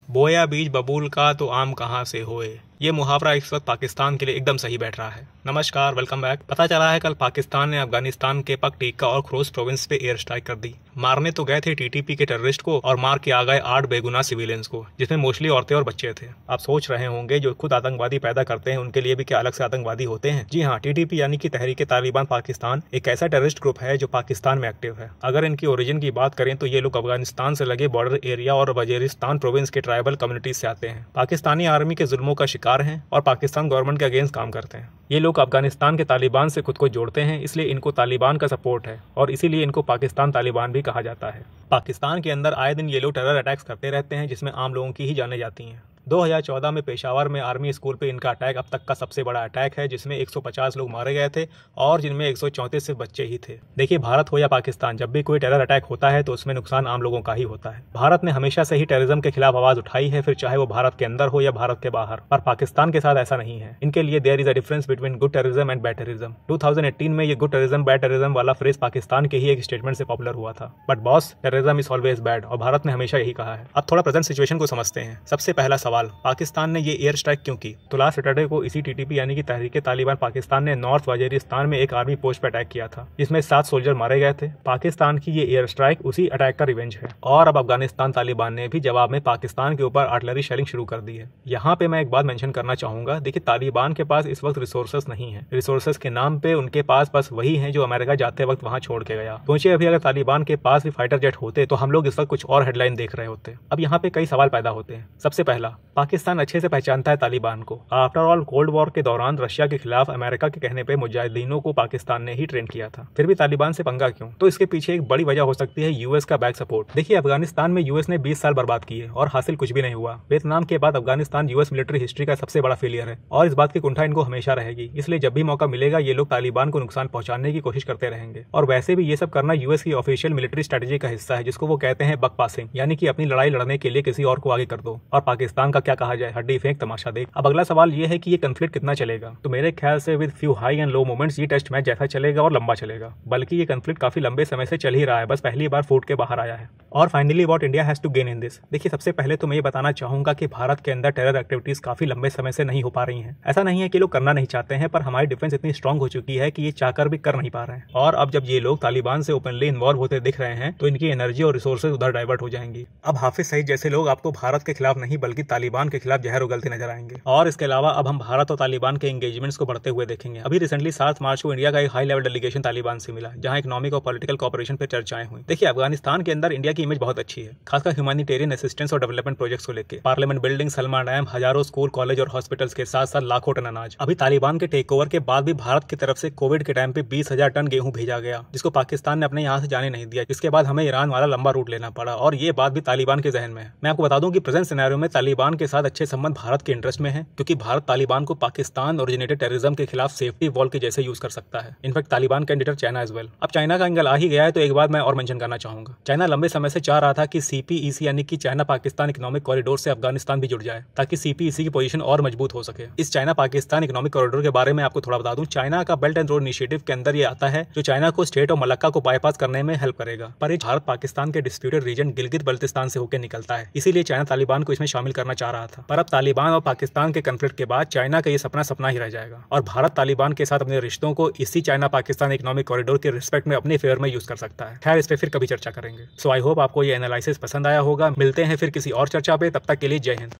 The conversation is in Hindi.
बोया बीज बबूल का तो आम कहाँ से होए। ये मुहावरा इस वक्त पाकिस्तान के लिए एकदम सही बैठ रहा है। नमस्कार, वेलकम बैक। पता चला है कल पाकिस्तान ने अफगानिस्तान के पकटीका और खोस्ट प्रोविंस पे एयर स्ट्राइक कर दी। मारने तो गए थे टीटीपी के टेररिस्ट को और मार के आ गए 8 बेगुनाह सिविलियंस को, जिसमें मोस्टली औरतें और बच्चे थे। आप सोच रहे होंगे जो खुद आतंकवादी पैदा करते हैं उनके लिए भी क्या अलग से आतंकवादी होते हैं? जी हाँ, टीटीपी यानी कि तहरीक तालिबान पाकिस्तान एक ऐसा टेररिस्ट ग्रुप है जो पाकिस्तान में एक्टिव है। अगर इनकी ओरिजिन की बात करें तो ये लोग अफगानिस्तान से लगे बॉर्डर एरिया और वजीरिस्तान प्रोविंस के ट्राइबल कम्युनिटीज से आते हैं। पाकिस्तानी आर्मी के जुल्मों का शिकार हैं और पाकिस्तान गवर्नमेंट के अगेंस्ट काम करते हैं। ये लोग अफगानिस्तान के तालिबान से खुद को जोड़ते हैं, इसलिए इनको तालिबान का सपोर्ट है और इसीलिए इनको पाकिस्तान तालिबान भी कहा जाता है। पाकिस्तान के अंदर आए दिन ये लोग टेरर अटैक्स करते रहते हैं, जिसमें आम लोगों की ही जाने जाती हैं। 2014 में पेशावर में आर्मी स्कूल पे इनका अटैक अब तक का सबसे बड़ा अटैक है, जिसमें 150 लोग मारे गए थे और जिनमें 134 सिर्फ बच्चे ही थे। देखिए, भारत हो या पाकिस्तान, जब भी कोई टेरर अटैक होता है तो उसमें नुकसान आम लोगों का ही होता है। भारत ने हमेशा से ही टेररिज्म के खिलाफ आवाज उठाई है, फिर चाहे वो भारत के अंदर हो या भारत के बाहर। पर पाकिस्तान के साथ ऐसा नहीं है। इनके लिए there is a difference between good terrorism and bad terrorism. 2018 में ये गुड टेररिज्म बैड टेररिज्म वाला फ्रेज पाकिस्तान के ही एक स्टेटमेंट से पॉपुलर हुआ था। But boss, terrorism is always bad और भारत ने हमेशा यही कहा है। अब थोड़ा प्रेजेंट सिचुएशन को समझते हैं। सबसे पहला सवाल, पाकिस्तान ये एयर स्ट्राइक क्यों की? तो लास्ट सैटरडे को इसी टीटीपी यानी कि तहरीक तालिबान पाकिस्तान ने नॉर्थ वजीरिस्तान में एक आर्मी पोस्ट पर अटैक किया था, जिसमें 7 सोल्जर मारे गए थे। पाकिस्तान की ये एयर स्ट्राइक उसी अटैक का रिवेंज है और अब अफगानिस्तान तालिबान ने भी जवाब में पाकिस्तान के ऊपर आर्टिलरी शेलिंग शुरू कर दी है। यहाँ पे मैं एक बात मेंशन करना चाहूंगा। देखिए, तालिबान के पास इस वक्त रिसोर्सेस नहीं है। रिसोर्सेस के नाम पे उनके पास बस वही है जो अमेरिका जाते वक्त वहां छोड़ के गया। सोचिए, अभी अगर तालिबान के पास भी फाइटर जेट होते तो हम लोग इस वक्त कुछ और हेडलाइन देख रहे होते। अब यहाँ पे कई सवाल पैदा होते हैं। सबसे पहला, पाकिस्तान अच्छे से पहचानता है तालिबान को। आफ्टर ऑल, कोल्ड वॉर के दौरान रशिया के खिलाफ अमेरिका के कहने पे मुजाहिदीनों को पाकिस्तान ने ही ट्रेन किया था। फिर भी तालिबान से पंगा क्यों? तो इसके पीछे एक बड़ी वजह हो सकती है यूएस का बैक सपोर्ट। देखिए, अफगानिस्तान में यूएस ने 20 साल बर्बाद किए और हासिल कुछ भी नहीं हुआ। वियतनाम के बाद अफगानिस्तान यूएस मिलिट्री हिस्ट्री का सबसे बड़ा फेलियर है और इस बात की कुंठा इनको हमेशा रहेगी। इसलिए जब भी मौका मिलेगा ये लोग तालिबान को नुकसान पहुंचाने की कोशिश करते रहेंगे। और वैसे भी ये सब करना यूएस की ऑफिशियल मिलिट्री स्ट्रेटेजी का हिस्सा है, जिसको वो कहते हैं बक पासिंग, यानी कि अपनी लड़ाई लड़ने के लिए किसी और को आगे कर दो। और पाकिस्तान का क्या कहा जाए, हड्डी फेंक तमाशा देख। अब अगला सवाल ये है कि ये कॉन्फ्लिक्ट कितना चलेगा। तो मेरे ख्याल से with few high and low moments ये टेस्ट मैच जैसा चलेगा और लंबा चलेगा। बल्कि ये कॉन्फ्लिक्ट काफी लंबे समय से चल ही रहा है, बस पहली बार फूट के बाहर आया है। और finally what India has to gain in this. देखिए, सबसे पहले तो मैं ये बताना चाहूंगा कि भारत के अंदर टेरर एक्टिविटीज काफी लंबे समय से नहीं हो पा रही हैं। ऐसा नहीं है कि लोग करना नहीं चाहते हैं, पर हमारी डिफेंस इतनी स्ट्रांग हो चुकी है कि ये चाहकर भी कर नहीं पा रहे हैं। और अब जब ये लोग तालिबान से ओपनली इन्वॉल्व होते दिख रहे हैं तो इनकी एनर्जी और रिसोर्सेज उधर डाइवर्ट हो जाएंगी। अब हाफिज सईद जैसे लोग आपको भारत के खिलाफ नहीं बल्कि तालिबान के खिलाफ जहर उगलते नजर आएंगे। और इसके अलावा अब हम भारत और तालिबान के एंगेजमेंट्स को बढ़ते हुए देखेंगे। अभी रिसेंटली 7 मार्च को इंडिया का एक हाई लेवल डेलीगेशन तालिबान से मिला, जहां इकोनॉमिक और पॉलिटिकल कोऑपरेशन पर चर्चाएं हुई। देखिए, अफगानिस्तान के अंदर इंडिया की इमेज बहुत अच्छी है, खासकर ह्यूमैनिटेरियन असिस्टेंस और डेवलपमेंट प्रोजेक्ट्स को लेकर। पार्लियामेंट बिल्डिंग, सलमा डैम, हजारों स्कूल, कॉलेज और हॉस्पिटल्स के साथ साथ लाखों टन अनाज। अभी तालिबान के टेक ओवर के बाद भी भारत की तरफ से कोविड के टाइम पे 20,000 टन गेहूं भेजा गया, जिसको पाकिस्तान ने अपने यहाँ से जाने नहीं दिया। इसके बाद हमें ईरान वाला लंबा रूट लेना पड़ा और ये बात भी तालिबान के जहन में है। मैं आपको बता दूं कि प्रेजेंट सिनेरियो में तालिबान के साथ अच्छे संबंध भारत के इंटरेस्ट में है, क्योंकि भारत तालिबान को पाकिस्तान ओरिजिनेटेड टेररिज्म के खिलाफ सेफ्टी वॉल के जैसे यूज कर सकता है। In fact Taliban candidate China as well. अब चाइना का एंगल आ ही गया है तो एक बात मैं और मेंशन करना चाहूंगा। चाइना लंबे समय से चाह रहा था कि सीपीईसी यानी कि चाइना पाकिस्तान इकोनॉमिक कॉरिडोर से अफगानिस्तान भी जुड़ जाए, ताकि सीपीईसी की पोजीशन और मजबूत हो सके। इस चाइना पाकिस्तान इकोनॉमिक कॉरिडोर के बारे में आपको थोड़ा बता दूं, चाइना का बेल्ट एंड रोड इनिशिएटिव के अंदर ये आता है, जो चाइना को स्टेट और मलक्का को बाईपास करने में हेल्प करेगा। पर ये भारत पाकिस्तान के डिस्प्यूटेड रीजन गिलगित बल्तिस्तान से होकर निकलता है, इसीलिए चाइना तालिबान को इसमें शामिल करना चाह रहा था। पर अब तालिबान और पाकिस्तान के कॉन्फ्लिक्ट के बाद चाइना का ये सपना सपना ही रह जाएगा और भारत तालिबान के साथ अपने रिश्तों को इसी चाइना पाकिस्तान इकोनॉमिक कॉरिडोर के रिस्पेक्ट में अपने फेवर में यूज कर सकता है। खैर, इस पे फिर कभी चर्चा करेंगे। सो आई होप आपको ये एनालिसिस पसंद आया होगा। मिलते हैं फिर किसी और चर्चा पे, तब तक के लिए जय हिंद।